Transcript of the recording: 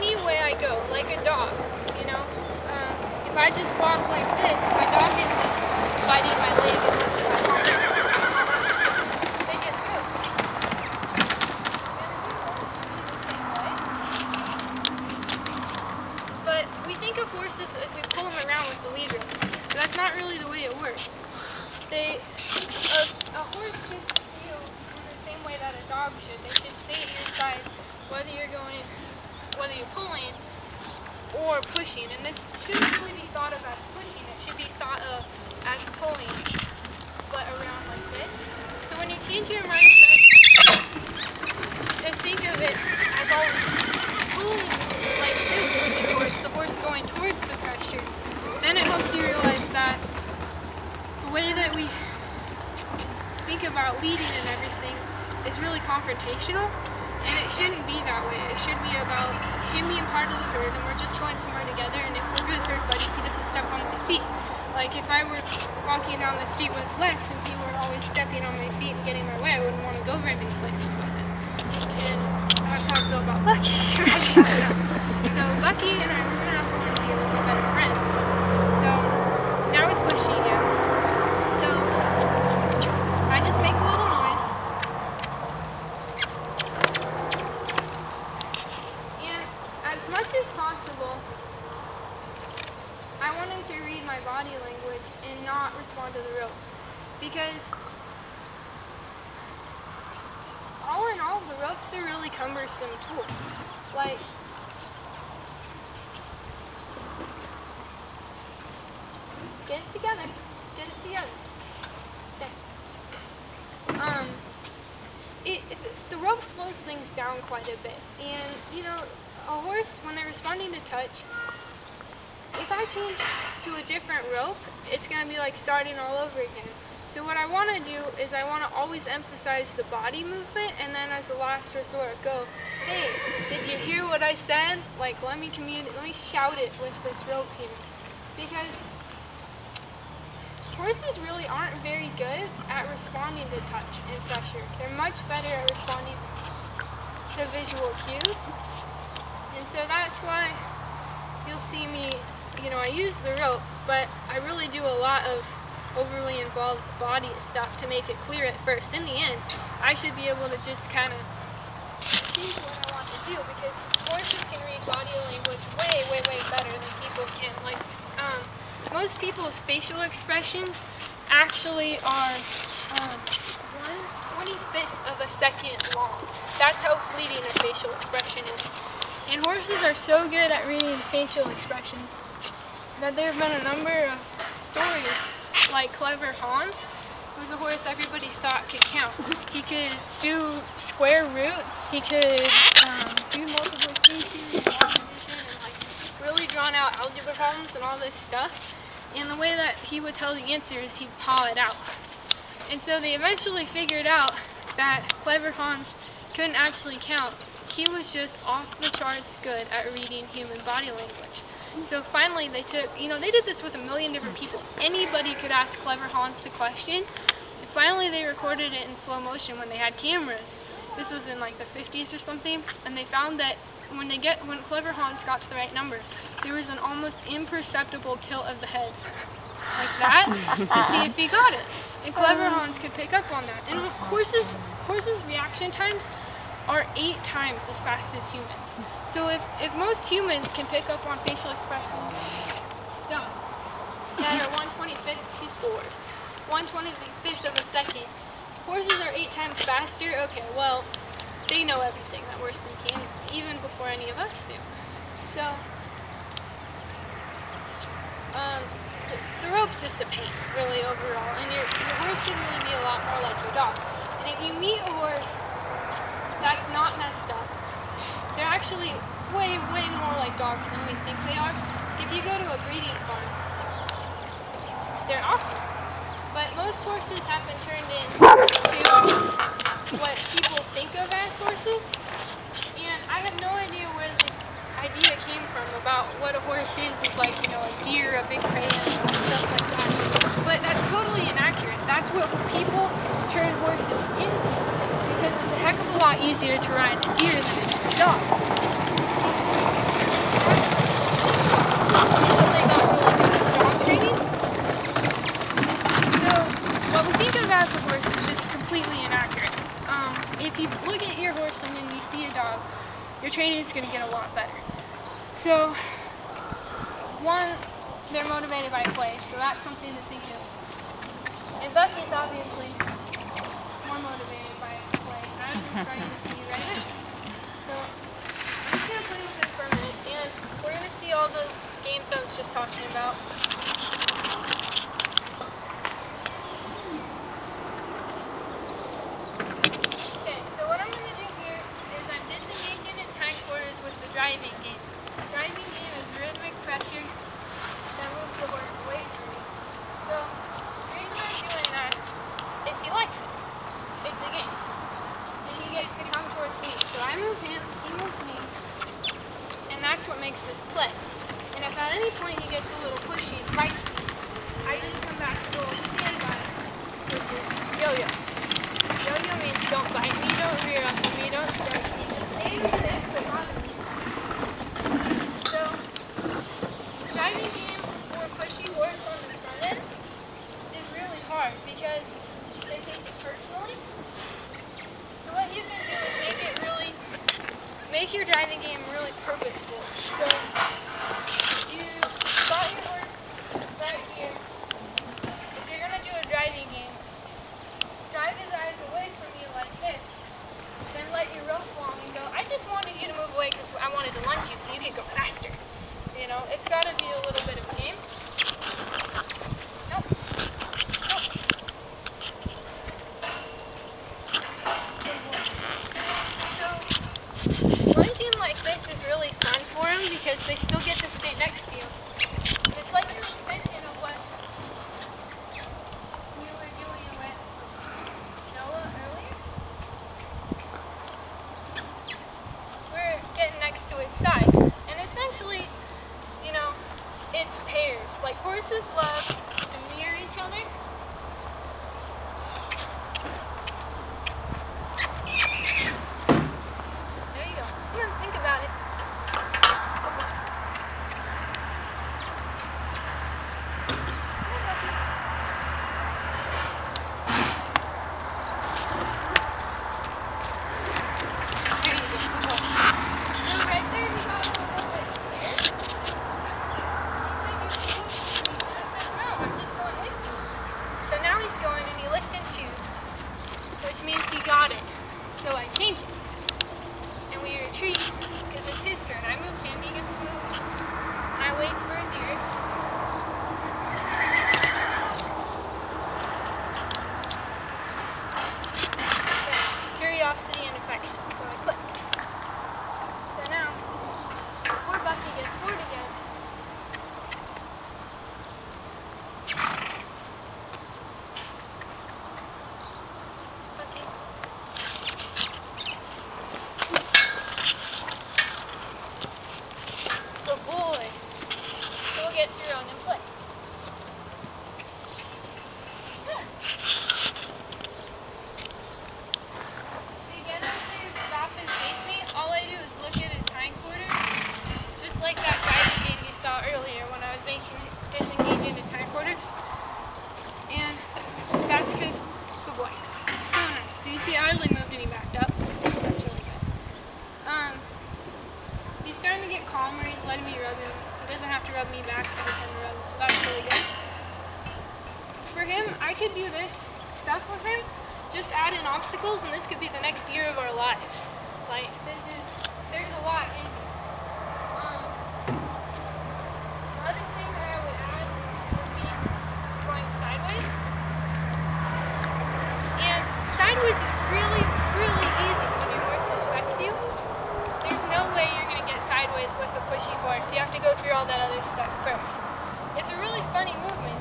any way I go, like a dog, you know. If I just walk like this, my dog isn't biting my leg and lifting my arm. They just move. But we think of horses as we pull them around with the lead rope. But that's not really the way it works. A horse should feel in the same way that a dog should. They should stay at your side whether you're pulling or pushing. And this shouldn't really be thought of as pushing. It should be thought of as pulling, but around like this. So when you change your mindset to think of it as always pulling like this with the horse going towards the pressure, then it helps you realize that the way that we think about leading and everything is really confrontational, and it shouldn't be that way. It should be about him being part of the herd, and we're just going somewhere together, and if we're good herd buddies, he doesn't step on my feet. Like if I were walking down the street with Lex and he were always stepping on my feet and getting in my way, I wouldn't want to go very many places with him. And that's how I feel about Bucky right now. So Bucky and I, we're going to have to learn to be a little bit better friends. So now he's pushing you. So I just make a little noise. And as much as possible, I want him to read my body language and not respond to the rope. Because all in all, the ropes are really cumbersome tool. Like, get it together. Get it together. Okay. The rope slows things down quite a bit. And, you know, a horse, when they're responding to touch, if I change to a different rope, it's going to be like starting all over again. So what I want to do is I want to always emphasize the body movement, and then as a last resort go, hey, did you hear what I said? Like, let me shout it with this rope here. Because horses really aren't very good at responding to touch and pressure. They're much better at responding to visual cues. And so that's why you'll see me, you know, I use the rope, but I really do a lot of overly involved body stuff to make it clear at first. In the end, I should be able to just kind of think what I want to do, because horses can read body language way, way, way better than people can. Like, most people's facial expressions actually are 1/25 of a second long. That's how fleeting a facial expression is. And horses are so good at reading facial expressions that there have been a number of stories, like Clever Hans, who's a horse everybody thought could count. He could do square roots, he could do multiplication and division and like really drawn out algebra problems and all this stuff. And the way that he would tell the answer is he'd paw it out. And so they eventually figured out that Clever Hans couldn't actually count. He was just off the charts good at reading human body language. So finally they took, you know, they did this with a million different people. Anybody could ask Clever Hans the question. And finally they recorded it in slow motion when they had cameras. This was in like the 50s or something. And they found that when Clever Hans got to the right number, there was an almost imperceptible tilt of the head. Like that, to see if he got it. And Clever Hans could pick up on that. And horses' reaction times are 8 times as fast as humans. So if most humans can pick up on facial expressions, done. That are 1/25, he's bored. 1/25 of a second. Horses are 8 times faster. Okay, well, they know everything that we're thinking, even before any of us do. So, the rope's just a pain, really, overall. And your horse should really be a lot more like your dog. And if you meet a horse that's not messed up, they're actually way, way more like dogs than we think they are. If you go to a breeding farm, they're awesome. But most horses have been turned into what people think of as horses. And I have no idea where the idea came from about what a horse is like, you know, a deer, a big prey, and stuff like that. But that's totally inaccurate. That's what people turn horses into, because it's a heck of a lot easier to ride a deer than it is a dog. until they got really good at ground training. So what we think of as a horse is just completely inaccurate. If you look at your horse and then you see a dog, your training is going to get a lot better. So, one, they're motivated by play, so that's something to think of. And Bucky's obviously more motivated by play, and I'm starting to see right now. So, I'm just going to play with it for a minute, and we're going to see all those games I was just talking about. With the driving game. Driving game is rhythmic pressure that moves the horse away from you. So the reason I'm doing that is he likes it. It's a game. And he gets to come towards me. So I move him, he moves me, and that's what makes this play. And if at any point he gets a little pushy and feisty, I just come back to the old standby, which is yo-yo. Yo-yo means don't bite me, don't rear up on me, don't strike me. Just stay in the neck, but not in me. So, driving game or pushy horse on the front end is really hard because they take it personally. So what you can do is make your driving game really purposeful. So, you got your horse right here. If you're going to do a driving game, drive his eyes away from you like this. Then let your rope long and go, I just wanted you to move away because I wanted to lunge you so you could go faster. You know, it's got to be a little bit of a game. Nope. Nope. So, lunging like this is really fun for them because they still get to stay next to you. It's like an extension of what we were doing with Noah earlier. We're getting next to his side. And essentially, you know, it's pairs. Like horses love to mirror each other. There you go. Come on, think about it. Which means he got it. So I change it. And we retreat because it's his turn. I moved him, he gets to move me. And I wait for his ears. Okay. Curiosity and affection. So I click. So now, before Bucky gets bored again, get to run and play. Again, after you stop and face me, all I do is look at his hindquarters, just like that driving game you saw earlier when I was making it disengage in his hindquarters. And that's because, good boy, it's so nice. So you see, I hardly moved and he backed up. That's really good. He's starting to get calmer. He's letting me rub him. He doesn't have to rub me back every time I rub him, so that's really good. For him, I could do this stuff with him, just add in obstacles, and this could be the next year of our lives. Like, there's a lot in it. The other thing that I would add would be going sideways. And sideways is really, really easy when your horse respects you. There's no way you're going to get sideways with a pushy horse. You have to go through all that other stuff first. It's a really funny movement